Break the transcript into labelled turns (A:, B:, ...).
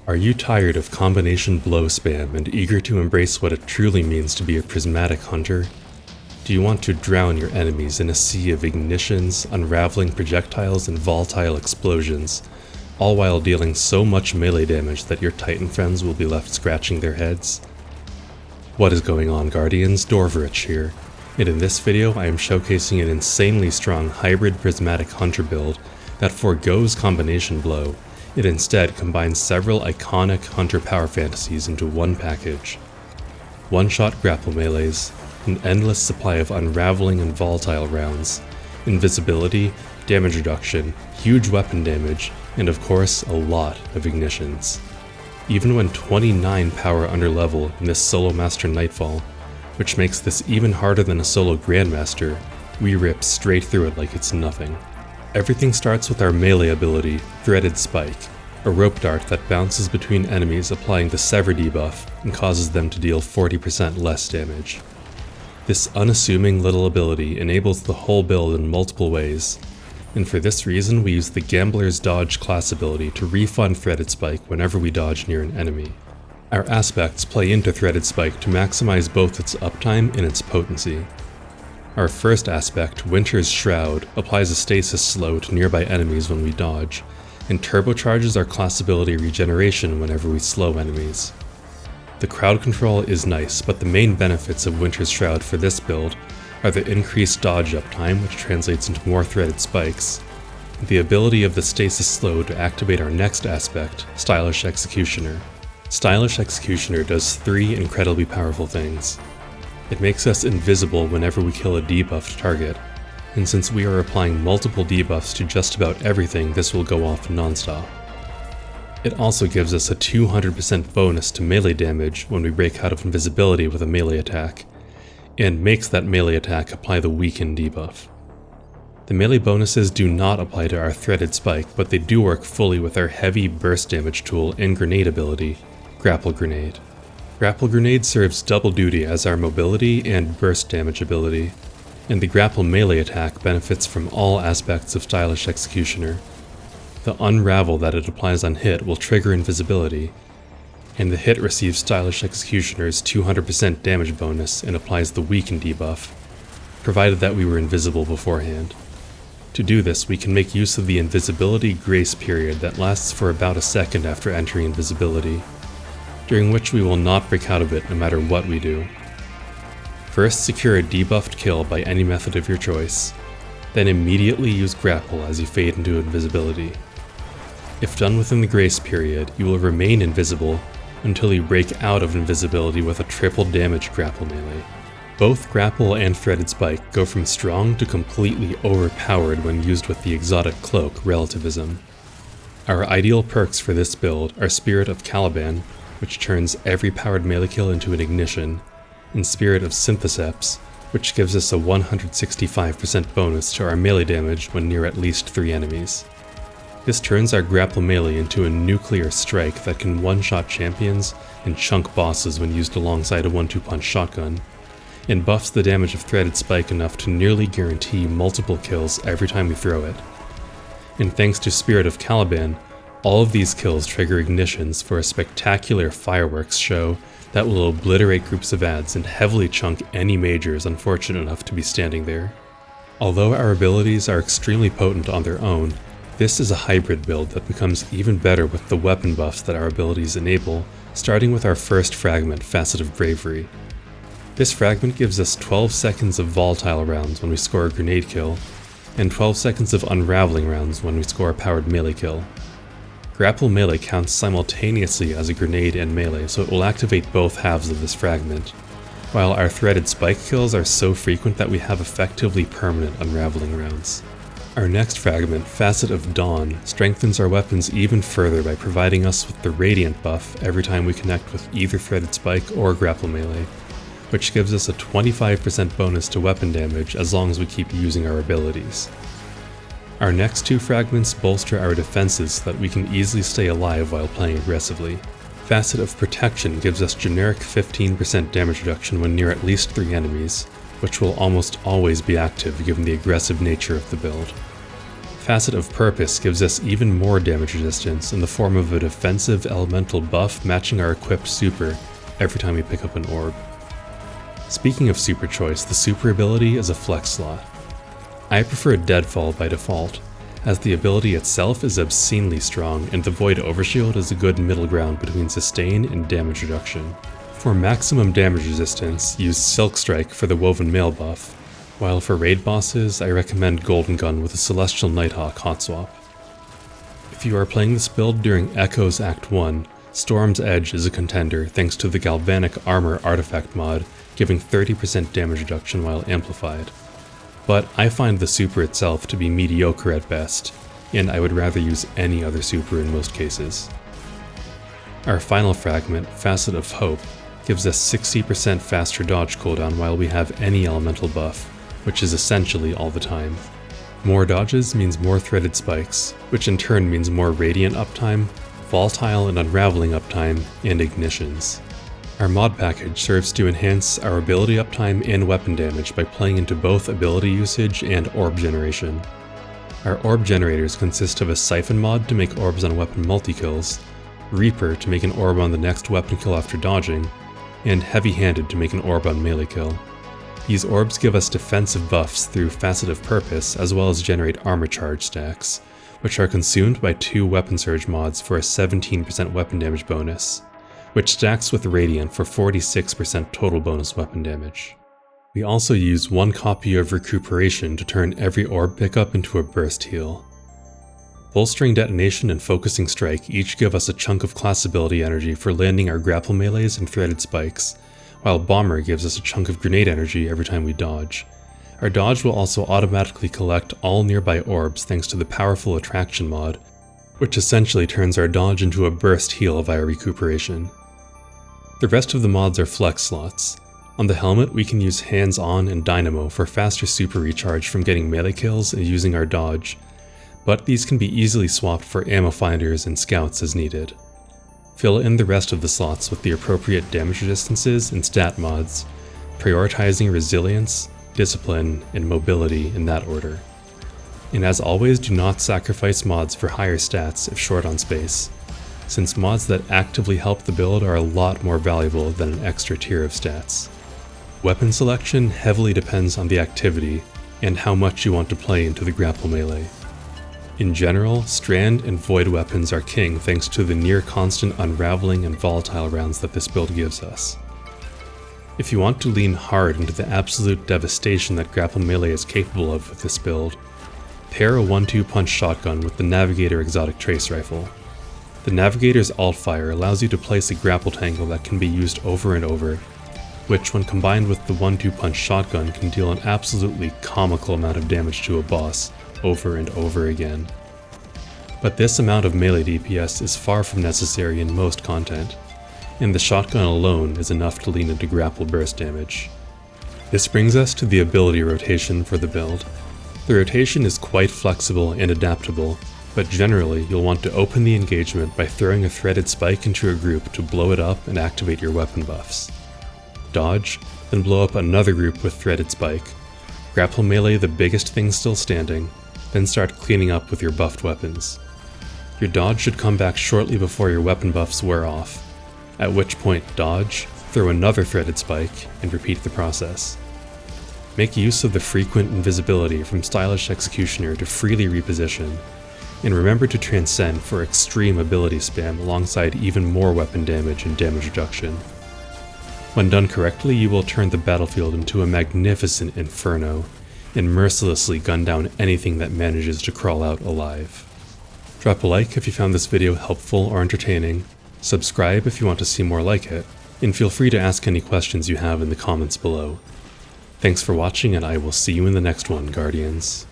A: Are you tired of combination blow spam and eager to embrace what it truly means to be a Prismatic Hunter? Do you want to drown your enemies in a sea of ignitions, unraveling projectiles, and volatile explosions, all while dealing so much melee damage that your Titan friends will be left scratching their heads? What is going on, Guardians? Dorvarich here, and in this video I am showcasing an insanely strong hybrid Prismatic Hunter build that forgoes combination blow. It instead combines several iconic Hunter power fantasies into one package. One-shot grapple melees, an endless supply of Unraveling and Volatile rounds, invisibility, damage reduction, huge weapon damage, and of course a lot of ignitions. Even when 29 power under level in this solo Master Nightfall, which makes this even harder than a solo Grandmaster, we rip straight through it like it's nothing. Everything starts with our melee ability, Threaded Spike, a rope dart that bounces between enemies applying the Sever debuff and causes them to deal 40% less damage. This unassuming little ability enables the whole build in multiple ways, and for this reason we use the Gambler's Dodge class ability to refund Threaded Spike whenever we dodge near an enemy. Our aspects play into Threaded Spike to maximize both its uptime and its potency. Our first aspect, Winter's Shroud, applies a stasis slow to nearby enemies when we dodge, and turbocharges our class ability regeneration whenever we slow enemies. The crowd control is nice, but the main benefits of Winter's Shroud for this build are the increased dodge uptime, which translates into more threaded spikes, the ability of the stasis slow to activate our next aspect, Stylish Executioner. Stylish Executioner does 3 incredibly powerful things. It makes us invisible whenever we kill a debuffed target, and since we are applying multiple debuffs to just about everything, this will go off non-stop. It also gives us a 200% bonus to melee damage when we break out of invisibility with a melee attack, and makes that melee attack apply the weaken debuff. The melee bonuses do not apply to our Threaded Spike, but they do work fully with our heavy burst damage tool and grenade ability, Grapple Grenade. Grapple Grenade serves double duty as our mobility and burst damage ability, and the grapple melee attack benefits from all aspects of Stylish Executioner. The unravel that it applies on hit will trigger invisibility, and the hit receives Stylish Executioner's 200% damage bonus and applies the weaken debuff, provided that we were invisible beforehand. To do this, we can make use of the invisibility grace period that lasts for about a second after entering invisibility, during which we will not break out of it no matter what we do. First, secure a debuffed kill by any method of your choice, then immediately use grapple as you fade into invisibility. If done within the grace period, you will remain invisible until you break out of invisibility with a triple damage grapple melee. Both grapple and Threaded Spike go from strong to completely overpowered when used with the exotic cloak, Relativism. Our ideal perks for this build are Spirit of Caliban, which turns every powered melee kill into an ignition, and Spirit of Syntheseps, which gives us a 165% bonus to our melee damage when near at least 3 enemies. This turns our grapple melee into a nuclear strike that can one-shot champions and chunk bosses when used alongside a 1-2 punch shotgun, and buffs the damage of Threaded Spike enough to nearly guarantee multiple kills every time we throw it. And thanks to Spirit of Caliban, all of these kills trigger ignitions for a spectacular fireworks show that will obliterate groups of adds and heavily chunk any majors unfortunate enough to be standing there. Although our abilities are extremely potent on their own, this is a hybrid build that becomes even better with the weapon buffs that our abilities enable, starting with our first fragment, Facet of Bravery. This fragment gives us 12 seconds of volatile rounds when we score a grenade kill, and 12 seconds of unraveling rounds when we score a powered melee kill. Grapple melee counts simultaneously as a grenade and melee, so it will activate both halves of this fragment, while our Threaded Spike kills are so frequent that we have effectively permanent unraveling rounds. Our next fragment, Facet of Dawn, strengthens our weapons even further by providing us with the Radiant buff every time we connect with either Threaded Spike or grapple melee, which gives us a 25% bonus to weapon damage as long as we keep using our abilities. Our next 2 fragments bolster our defenses so that we can easily stay alive while playing aggressively. Facet of Protection gives us generic 15% damage reduction when near at least 3 enemies, which will almost always be active given the aggressive nature of the build. Facet of Purpose gives us even more damage resistance in the form of a defensive elemental buff matching our equipped super every time we pick up an orb. Speaking of super choice, the super ability is a flex slot. I prefer Deadfall by default, as the ability itself is obscenely strong and the Void Overshield is a good middle ground between sustain and damage reduction. For maximum damage resistance, use Silk Strike for the Woven Mail buff, while for raid bosses, I recommend Golden Gun with a Celestial Nighthawk hot swap. If you are playing this build during Echoes Act 1, Storm's Edge is a contender thanks to the Galvanic Armor artifact mod, giving 30% damage reduction while amplified. But I find the super itself to be mediocre at best, and I would rather use any other super in most cases. Our final fragment, Facet of Hope, gives us 60% faster dodge cooldown while we have any elemental buff, which is essentially all the time. More dodges means more threaded spikes, which in turn means more radiant uptime, volatile and unraveling uptime, and ignitions. Our mod package serves to enhance our ability uptime and weapon damage by playing into both ability usage and orb generation. Our orb generators consist of a Siphon mod to make orbs on weapon multi-kills, Reaper to make an orb on the next weapon kill after dodging, and Heavy-handed to make an orb on melee kill. These orbs give us defensive buffs through Facet of Purpose as well as generate armor charge stacks, which are consumed by 2 weapon surge mods for a 17% weapon damage bonus, which stacks with Radiant for 46% total bonus weapon damage. We also use 1 copy of Recuperation to turn every orb pickup into a burst heal. Bolstering Detonation and Focusing Strike each give us a chunk of class ability energy for landing our grapple melees and threaded spikes, while Bomber gives us a chunk of grenade energy every time we dodge. Our dodge will also automatically collect all nearby orbs thanks to the powerful Attraction mod, which essentially turns our dodge into a burst heal via Recuperation. The rest of the mods are flex slots. On the helmet, we can use Hands On and Dynamo for faster super recharge from getting melee kills and using our dodge, but these can be easily swapped for ammo finders and scouts as needed. Fill in the rest of the slots with the appropriate damage resistances and stat mods, prioritizing resilience, discipline, and mobility in that order. And as always, do not sacrifice mods for higher stats if short on space, since mods that actively help the build are a lot more valuable than an extra tier of stats. Weapon selection heavily depends on the activity and how much you want to play into the grapple melee. In general, Strand and Void weapons are king thanks to the near constant Unraveling and Volatile rounds that this build gives us. If you want to lean hard into the absolute devastation that grapple melee is capable of with this build, pair a 1-2 punch shotgun with the Navigator exotic trace rifle. The Navigator's alt-fire allows you to place a grapple tangle that can be used over and over, which when combined with the 1-2 punch shotgun can deal an absolutely comical amount of damage to a boss, over and over again. But this amount of melee DPS is far from necessary in most content, and the shotgun alone is enough to lean into grapple burst damage. This brings us to the ability rotation for the build. The rotation is quite flexible and adaptable, but generally you'll want to open the engagement by throwing a threaded spike into a group to blow it up and activate your weapon buffs. Dodge, then blow up another group with threaded spike. Grapple melee the biggest thing still standing, then start cleaning up with your buffed weapons. Your dodge should come back shortly before your weapon buffs wear off, at which point dodge, throw another threaded spike, and repeat the process. Make use of the frequent invisibility from Stylish Executioner to freely reposition, and remember to transcend for extreme ability spam alongside even more weapon damage and damage reduction. When done correctly, you will turn the battlefield into a magnificent inferno, and mercilessly gun down anything that manages to crawl out alive. Drop a like if you found this video helpful or entertaining, subscribe if you want to see more like it, and feel free to ask any questions you have in the comments below. Thanks for watching, and I will see you in the next one, Guardians.